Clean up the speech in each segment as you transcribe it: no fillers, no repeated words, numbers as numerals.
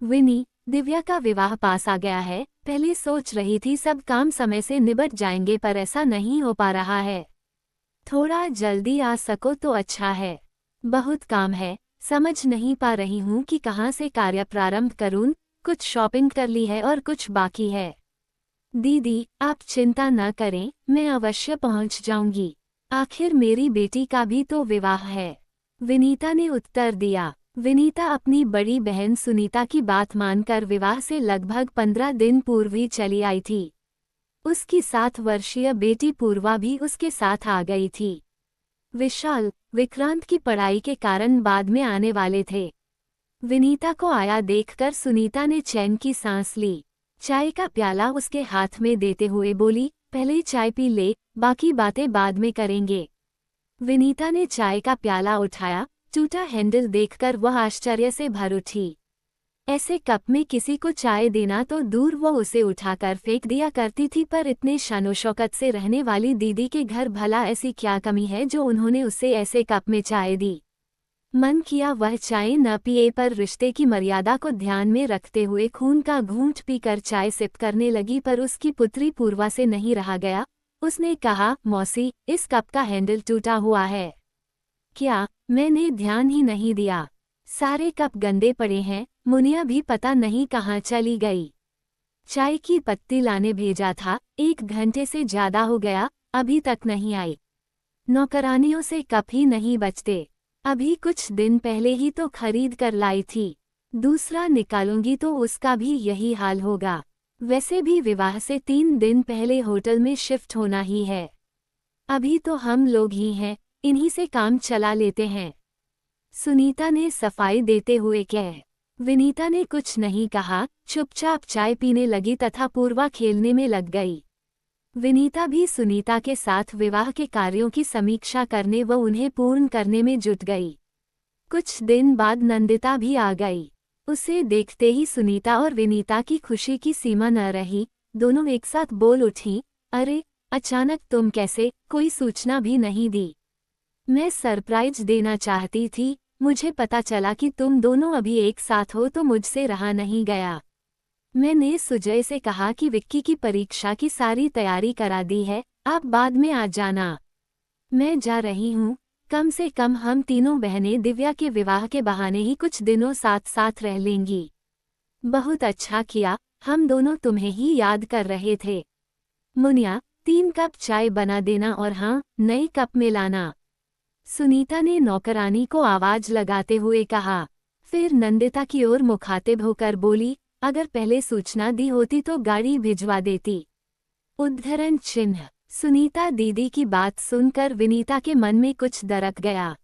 विनी, दिव्या का विवाह पास आ गया है। पहले सोच रही थी सब काम समय से निबट जाएंगे, पर ऐसा नहीं हो पा रहा है। थोड़ा जल्दी आ सको तो अच्छा है। बहुत काम है, समझ नहीं पा रही हूँ कि कहाँ से कार्य प्रारंभ करूँ। कुछ शॉपिंग कर ली है और कुछ बाकी है। दीदी, आप चिंता न करें, मैं अवश्य पहुँच जाऊंगी। आखिर मेरी बेटी का भी तो विवाह है, विनीता ने उत्तर दिया। विनीता अपनी बड़ी बहन सुनीता की बात मानकर विवाह से लगभग 15 दिन पूर्व ही चली आई थी। उसकी 7 वर्षीय बेटी पूर्वा भी उसके साथ आ गई थी। विशाल, विक्रांत की पढ़ाई के कारण बाद में आने वाले थे। विनीता को आया देखकर सुनीता ने चैन की सांस ली। चाय का प्याला उसके हाथ में देते हुए बोली, पहले चाय पी ले, बाकी बातें बाद में करेंगे। विनीता ने चाय का प्याला उठाया। टूटा हैंडल देखकर वह आश्चर्य से भर उठी। ऐसे कप में किसी को चाय देना तो दूर, वो उसे उठाकर फेंक दिया करती थी, पर इतने शानो-शौकत से रहने वाली दीदी के घर भला ऐसी क्या कमी है जो उन्होंने उसे ऐसे कप में चाय दी। मन किया वह चाय न पिए, पर रिश्ते की मर्यादा को ध्यान में रखते हुए खून का घूंट पीकर चाय सिप करने लगी, पर उसकी पुत्री पूर्वा से नहीं रहा गया। उसने कहा, मौसी, इस कप का हैंडल टूटा हुआ है। क्या? मैंने ध्यान ही नहीं दिया। सारे कप गंदे पड़े हैं। मुनिया भी पता नहीं कहाँ चली गई। चाय की पत्ती लाने भेजा था, 1 घंटे से ज्यादा हो गया, अभी तक नहीं आई। नौकरानियों से कप ही नहीं बचते। अभी कुछ दिन पहले ही तो खरीद कर लाई थी। दूसरा निकालूंगी तो उसका भी यही हाल होगा। वैसे भी विवाह से 3 दिन पहले होटल में शिफ्ट होना ही है। अभी तो हम लोग ही हैं, इन्हीं से काम चला लेते हैं, सुनीता ने सफाई देते हुए कहा। विनीता ने कुछ नहीं कहा, चुपचाप चाय पीने लगी तथा पूर्वा खेलने में लग गई। विनीता भी सुनीता के साथ विवाह के कार्यों की समीक्षा करने व उन्हें पूर्ण करने में जुट गई। कुछ दिन बाद नंदिता भी आ गई। उसे देखते ही सुनीता और विनीता की खुशी की सीमा न रही। दोनों एक साथ बोल उठीं, अरे, अचानक तुम कैसे, कोई सूचना भी नहीं दी। मैं सरप्राइज देना चाहती थी। मुझे पता चला कि तुम दोनों अभी एक साथ हो तो मुझसे रहा नहीं गया। मैंने सुजय से कहा कि विक्की की परीक्षा की सारी तैयारी करा दी है, आप बाद में आ जाना। मैं जा रही हूँ। कम से कम हम तीनों बहनें दिव्या के विवाह के बहाने ही कुछ दिनों साथ साथ रह लेंगी। बहुत अच्छा किया, हम दोनों तुम्हें ही याद कर रहे थे। मुनिया, 3 कप चाय बना देना और हाँ, नए कप में लाना, सुनीता ने नौकरानी को आवाज लगाते हुए कहा। फिर नंदिता की ओर मुखातिब होकर बोली, अगर पहले सूचना दी होती तो गाड़ी भिजवा देती। उद्धरण चिन्ह। सुनीता दीदी की बात सुनकर विनीता के मन में कुछ दरक गया।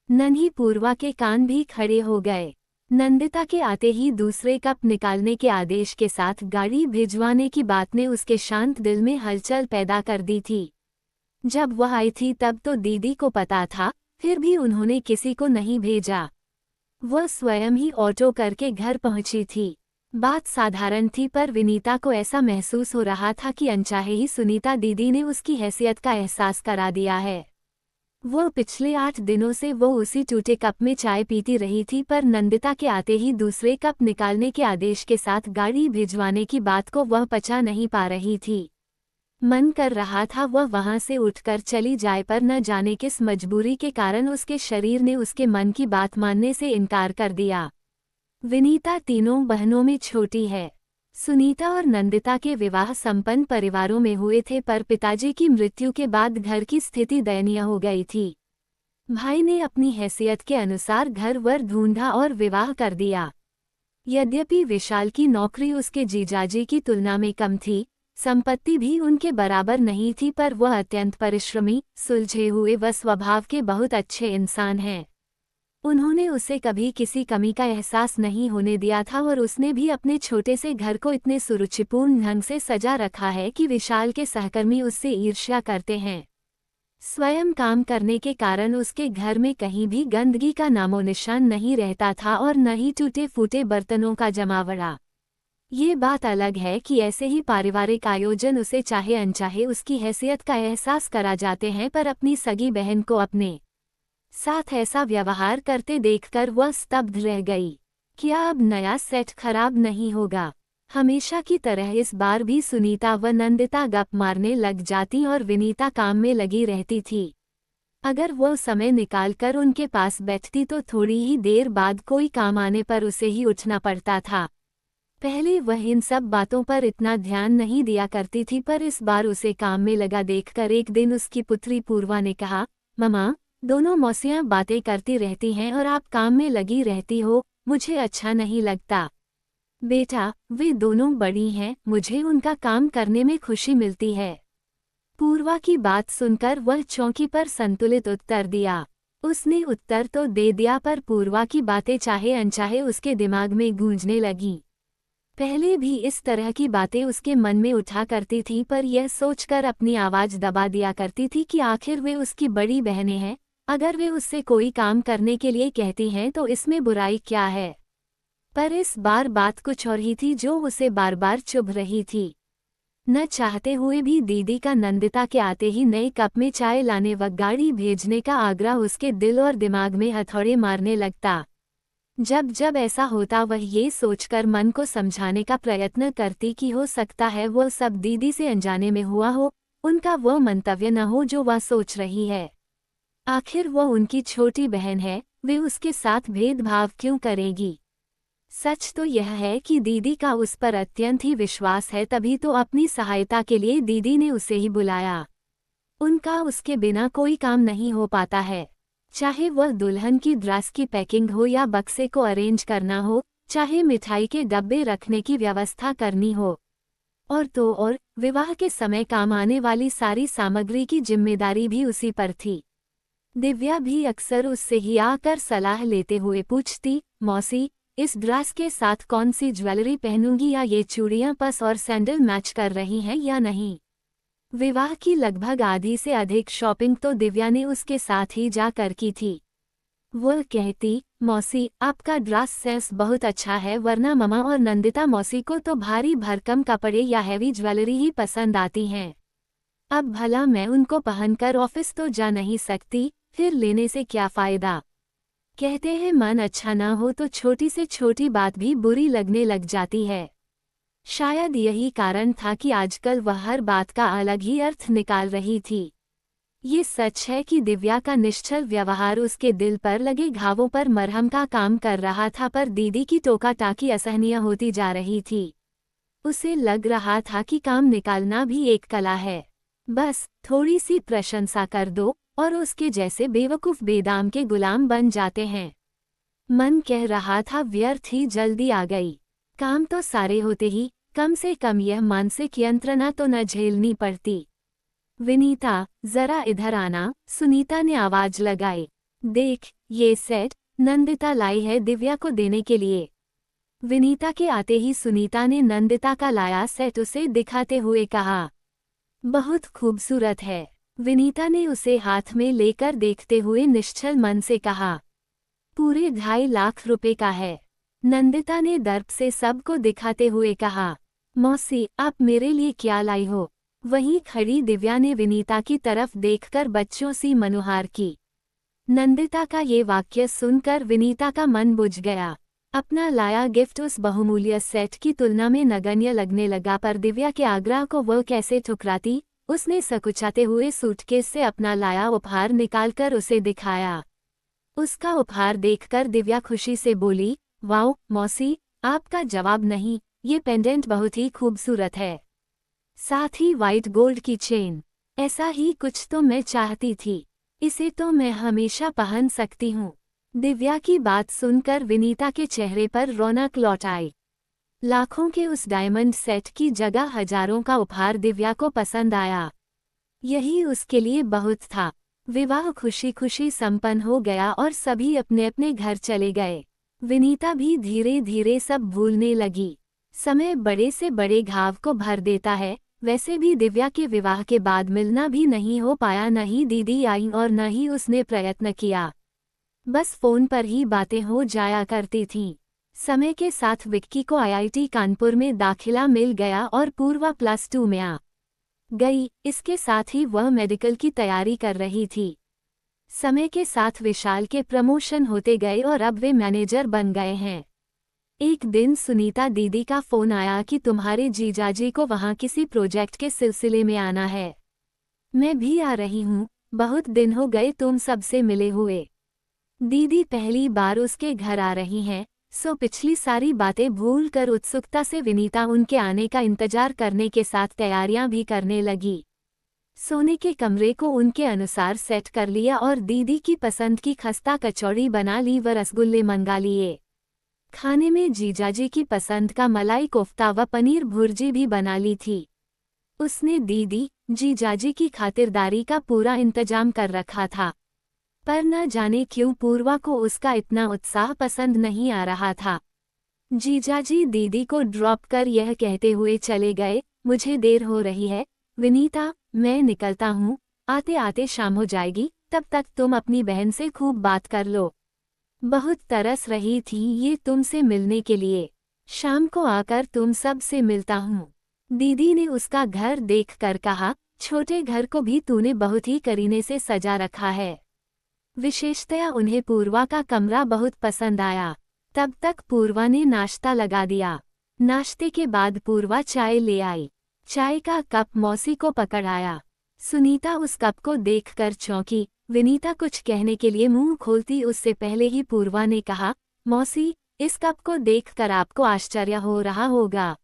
नन्ही पूर्वा के कान भी खड़े हो गए। नंदिता के आते ही दूसरे कप निकालने के आदेश के साथ गाड़ी भिजवाने की बात ने उसके शांत दिल में हलचल पैदा कर दी थी। जब वह आई थी तब तो दीदी को पता था, फिर भी उन्होंने किसी को नहीं भेजा। वह स्वयं ही ऑटो करके घर पहुंची थी। बात साधारण थी, पर विनीता को ऐसा महसूस हो रहा था कि अनचाहे ही सुनीता दीदी ने उसकी हैसियत का एहसास करा दिया है। वो पिछले 8 दिनों से वो उसी टूटे कप में चाय पीती रही थी, पर नंदिता के आते ही दूसरे कप निकालने के आदेश के साथ गाड़ी भिजवाने की बात को वह पचा नहीं पा रही थी। मन कर रहा था वह वहां से उठकर चली जाए, पर न जाने किस मजबूरी के कारण उसके शरीर ने उसके मन की बात मानने से इनकार कर दिया। विनीता तीनों बहनों में छोटी है। सुनीता और नंदिता के विवाह संपन्न परिवारों में हुए थे, पर पिताजी की मृत्यु के बाद घर की स्थिति दयनीय हो गई थी। भाई ने अपनी हैसियत के अनुसार घर वर ढूंढा और विवाह कर दिया। यद्यपि विशाल की नौकरी उसके जीजाजी की तुलना में कम थी, संपत्ति भी उनके बराबर नहीं थी, पर वह अत्यंत परिश्रमी, सुलझे हुए व स्वभाव के बहुत अच्छे इंसान हैं। उन्होंने उसे कभी किसी कमी का एहसास नहीं होने दिया था, और उसने भी अपने छोटे से घर को इतने सुरुचिपूर्ण ढंग से सजा रखा है कि विशाल के सहकर्मी उससे ईर्ष्या करते हैं। स्वयं काम करने के कारण उसके घर में कहीं भी गंदगी का नामो निशान नहीं रहता था और न ही टूटे फूटे बर्तनों का जमावड़ा। ये बात अलग है कि ऐसे ही पारिवारिक आयोजन उसे चाहे अनचाहे उसकी हैसियत का एहसास करा जाते हैं, पर अपनी सगी बहन को अपने साथ ऐसा व्यवहार करते देखकर वह स्तब्ध रह गई। क्या अब नया सेट खराब नहीं होगा? हमेशा की तरह इस बार भी सुनीता व नंदिता गप मारने लग जाती और विनीता काम में लगी रहती थी। अगर वो समय निकालकर उनके पास बैठती तो थोड़ी ही देर बाद कोई काम आने पर उसे ही उठना पड़ता था। पहले वह इन सब बातों पर इतना ध्यान नहीं दिया करती थी, पर इस बार उसे काम में लगा देखकर एक दिन उसकी पुत्री पूर्वा ने कहा, ममा, दोनों मौसियां बातें करती रहती हैं और आप काम में लगी रहती हो, मुझे अच्छा नहीं लगता। बेटा, वे दोनों बड़ी हैं, मुझे उनका काम करने में खुशी मिलती है। पूर्वा की बात सुनकर वह चौंकी पर संतुलित उत्तर दिया। उसने उत्तर तो दे दिया, पर पूर्वा की बातें चाहे अनचाहे उसके दिमाग में गूंजने लगीं। पहले भी इस तरह की बातें उसके मन में उठा करती थी, पर यह सोचकर अपनी आवाज दबा दिया करती थी कि आखिर वे उसकी बड़ी बहनें हैं, अगर वे उससे कोई काम करने के लिए कहती हैं तो इसमें बुराई क्या है। पर इस बार बात कुछ और ही थी जो उसे बार बार चुभ रही थी। न चाहते हुए भी दीदी का नंदिता के आते ही नए कप में चाय लाने व गाड़ी भेजने का आग्रह उसके दिल और दिमाग में हथौड़े मारने लगता। जब जब ऐसा होता वह ये सोचकर मन को समझाने का प्रयत्न करती कि हो सकता है वो सब दीदी से अनजाने में हुआ हो, उनका वो मंतव्य न हो जो वह सोच रही है। आखिर वो उनकी छोटी बहन है, वे उसके साथ भेदभाव क्यों करेगी। सच तो यह है कि दीदी का उस पर अत्यंत ही विश्वास है, तभी तो अपनी सहायता के लिए दीदी ने उसे ही बुलाया। उनका उसके बिना कोई काम नहीं हो पाता है, चाहे वह दुल्हन की ड्रेस की पैकिंग हो या बक्से को अरेंज करना हो, चाहे मिठाई के डब्बे रखने की व्यवस्था करनी हो, और तो और विवाह के समय काम आने वाली सारी सामग्री की जिम्मेदारी भी उसी पर थी। दिव्या भी अक्सर उससे ही आकर सलाह लेते हुए पूछती, मौसी, इस ड्रेस के साथ कौन सी ज्वेलरी पहनूंगी, या ये चूड़ियां पर्स और सैंडल मैच कर रही हैं या नहीं। विवाह की लगभग आधी से अधिक शॉपिंग तो दिव्या ने उसके साथ ही जाकर की थी। वह कहती, मौसी, आपका ड्रेस सेंस बहुत अच्छा है, वरना ममा और नंदिता मौसी को तो भारी भरकम कपड़े या हैवी ज्वेलरी ही पसंद आती हैं। अब भला मैं उनको पहनकर ऑफिस तो जा नहीं सकती, फिर लेने से क्या फायदा। कहते हैं मन अच्छा ना हो तो छोटी से छोटी बात भी बुरी लगने लग जाती है। शायद यही कारण था कि आजकल वह हर बात का अलग ही अर्थ निकाल रही थी। ये सच है कि दिव्या का निश्चल व्यवहार उसके दिल पर लगे घावों पर मरहम का काम कर रहा था, पर दीदी की टोका टाकी असहनीय होती जा रही थी। उसे लग रहा था कि काम निकालना भी एक कला है, बस थोड़ी सी प्रशंसा कर दो और उसके जैसे बेवकूफ बेदाम के गुलाम बन जाते हैं। मन कह रहा था व्यर्थ ही जल्दी आ गई, काम तो सारे होते ही कम से कम यह मानसिक यंत्रणा तो न झेलनी पड़ती। विनीता, जरा इधर आना, सुनीता ने आवाज लगाई। देख, ये सेट नंदिता लाई है दिव्या को देने के लिए। विनीता के आते ही सुनीता ने नंदिता का लाया सेट उसे दिखाते हुए कहा, बहुत खूबसूरत है। विनीता ने उसे हाथ में लेकर देखते हुए निश्चल मन से कहा, पूरे 2.5 लाख रुपए का है। नंदिता ने दर्प से सबको दिखाते हुए कहा, मौसी, आप मेरे लिए क्या लाई हो। वहीं खड़ी दिव्या ने विनीता की तरफ देखकर बच्चों सी मनुहार की। नंदिता का ये वाक्य सुनकर विनीता का मन बुझ गया। अपना लाया गिफ्ट उस बहुमूल्य सेट की तुलना में नगण्य लगने लगा, पर दिव्या के आग्रह को वह कैसे ठुकराती। उसने सकुचाते हुए सूटकेस से अपना लाया उपहार निकालकर उसे दिखाया। उसका उपहार देखकर दिव्या खुशी से बोली, वाओ मौसी, आपका जवाब नहीं, ये पेंडेंट बहुत ही खूबसूरत है, साथ ही वाइट गोल्ड की चेन। ऐसा ही कुछ तो मैं चाहती थी, इसे तो मैं हमेशा पहन सकती हूँ। दिव्या की बात सुनकर विनीता के चेहरे पर रौनक लौट आई। लाखों के उस डायमंड सेट की जगह हजारों का उपहार दिव्या को पसंद आया। यही उसके लिए बहुत था। विवाह खुशी खुशी संपन्न हो गया और सभी अपने अपने घर चले गए। विनीता भी धीरे धीरे सब भूलने लगी। समय बड़े से बड़े घाव को भर देता है। वैसे भी दिव्या के विवाह के बाद मिलना भी नहीं हो पाया, न ही दीदी आई और न ही उसने प्रयत्न किया। बस फोन पर ही बातें हो जाया करती थीं। समय के साथ विक्की को आईआईटी कानपुर में दाखिला मिल गया और पूर्वा +2 में आ गई। इसके साथ ही वह मेडिकल की तैयारी कर रही थी। समय के साथ विशाल के प्रमोशन होते गए और अब वे मैनेजर बन गए हैं। एक दिन सुनीता दीदी का फोन आया कि तुम्हारे जीजाजी को वहाँ किसी प्रोजेक्ट के सिलसिले में आना है। मैं भी आ रही हूँ, बहुत दिन हो गए तुम सबसे मिले हुए। दीदी पहली बार उसके घर आ रही हैं, सो पिछली सारी बातें भूल कर उत्सुकता से विनीता उनके आने का इंतजार करने के साथ तैयारियां भी करने लगी। सोने के कमरे को उनके अनुसार सेट कर लिया और दीदी की पसंद की खस्ता कचौड़ी बना ली व रसगुल्ले मंगा लिए। खाने में जीजाजी की पसंद का मलाई कोफ्ता व पनीर भुर्जी भी बना ली थी। उसने दीदी जीजाजी की खातिरदारी का पूरा इंतजाम कर रखा था, पर न जाने क्यों पूर्वा को उसका इतना उत्साह पसंद नहीं आ रहा था। जीजाजी दीदी को ड्रॉप कर यह कहते हुए चले गए, मुझे देर हो रही है विनीता, मैं निकलता हूँ, आते आते शाम हो जाएगी, तब तक तुम अपनी बहन से खूब बात कर लो। बहुत तरस रही थी ये तुमसे मिलने के लिए, शाम को आकर तुम सब से मिलता हूँ। दीदी ने उसका घर देखकर कहा, छोटे घर को भी तूने बहुत ही करीने से सजा रखा है। विशेषतया उन्हें पूर्वा का कमरा बहुत पसंद आया। तब तक पूर्वा ने नाश्ता लगा दिया। नाश्ते के बाद पूर्वा चाय ले आई। चाय का कप मौसी को पकड़ाया। सुनीता उस कप को देखकर चौंकी। विनीता कुछ कहने के लिए मुंह खोलती उससे पहले ही पूर्वा ने कहा, मौसी, इस कप को देखकर आपको आश्चर्य हो रहा होगा,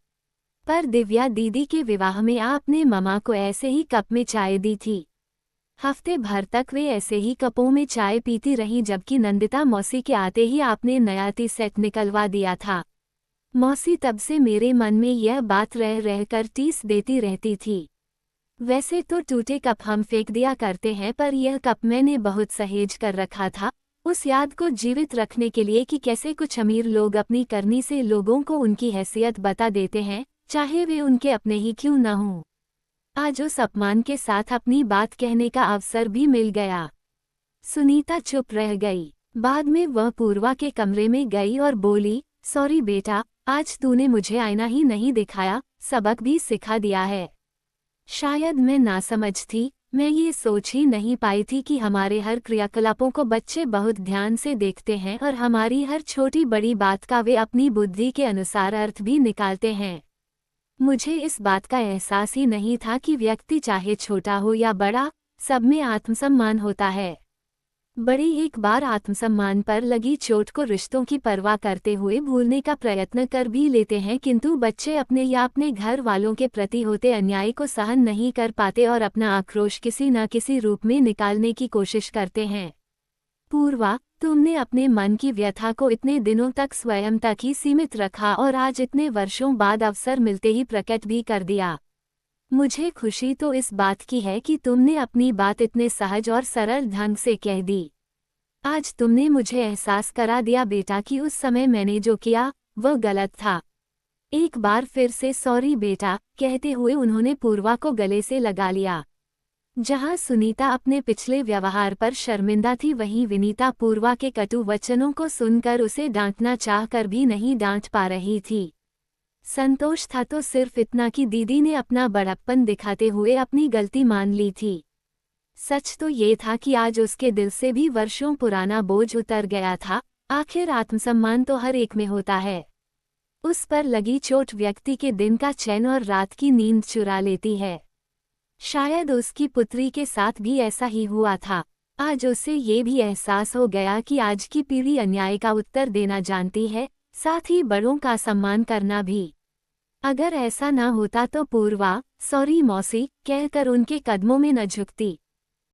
पर दिव्या दीदी के विवाह में आपने ममा को ऐसे ही कप में चाय दी थी। हफ्ते भर तक वे ऐसे ही कपों में चाय पीती रहीं, जबकि नंदिता मौसी के आते ही आपने नया टी सेट निकलवा दिया था। मौसी तब से मेरे मन में यह बात रह रहकर टीस देती रहती थी। वैसे तो टूटे कप हम फेंक दिया करते हैं, पर यह कप मैंने बहुत सहेज कर रखा था, उस याद को जीवित रखने के लिए कि कैसे कुछ अमीर लोग अपनी करनी से लोगों को उनकी हैसियत बता देते हैं, चाहे वे उनके अपने ही क्यों न हों। आज उस अपमान के साथ अपनी बात कहने का अवसर भी मिल गया। सुनीता चुप रह गई। बाद में वह पूर्वा के कमरे में गई और बोली, सॉरी बेटा, आज तूने मुझे आईना ही नहीं दिखाया, सबक भी सिखा दिया है। शायद मैं नासमझ थी, मैं ये सोच ही नहीं पाई थी कि हमारे हर क्रियाकलापों को बच्चे बहुत ध्यान से देखते हैं और हमारी हर छोटी बड़ी बात का वे अपनी बुद्धि के अनुसार अर्थ भी निकालते हैं। मुझे इस बात का एहसास ही नहीं था कि व्यक्ति चाहे छोटा हो या बड़ा, सब में आत्मसम्मान होता है। बड़े एक बार आत्मसम्मान पर लगी चोट को रिश्तों की परवाह करते हुए भूलने का प्रयत्न कर भी लेते हैं, किंतु बच्चे अपने या अपने घर वालों के प्रति होते अन्याय को सहन नहीं कर पाते और अपना आक्रोश किसी न किसी रूप में निकालने की कोशिश करते हैं। पूर्वा, तुमने अपने मन की व्यथा को इतने दिनों तक स्वयं तक ही सीमित रखा और आज इतने वर्षों बाद अवसर मिलते ही प्रकट भी कर दिया। मुझे खुशी तो इस बात की है कि तुमने अपनी बात इतने सहज और सरल ढंग से कह दी। आज तुमने मुझे एहसास करा दिया बेटा कि उस समय मैंने जो किया वह गलत था। एक बार फिर से सॉरी बेटा, कहते हुए उन्होंने पूर्वा को गले से लगा लिया। जहां सुनीता अपने पिछले व्यवहार पर शर्मिंदा थी, वहीं विनीता पूर्वा के कटु वचनों को सुनकर उसे डांटना चाहकर भी नहीं डांट पा रही थी। संतोष था तो सिर्फ इतना कि दीदी ने अपना बड़प्पन दिखाते हुए अपनी गलती मान ली थी। सच तो ये था कि आज उसके दिल से भी वर्षों पुराना बोझ उतर गया था। आखिर आत्मसम्मान तो हर एक में होता है। उस पर लगी चोट व्यक्ति के दिन का चैन और रात की नींद चुरा लेती है। शायद उसकी पुत्री के साथ भी ऐसा ही हुआ था। आज उसे ये भी एहसास हो गया कि आज की पीढ़ी अन्याय का उत्तर देना जानती है, साथ ही बड़ों का सम्मान करना भी। अगर ऐसा न होता तो पूर्वा, सॉरी मौसी, कहकर उनके कदमों में न झुकती।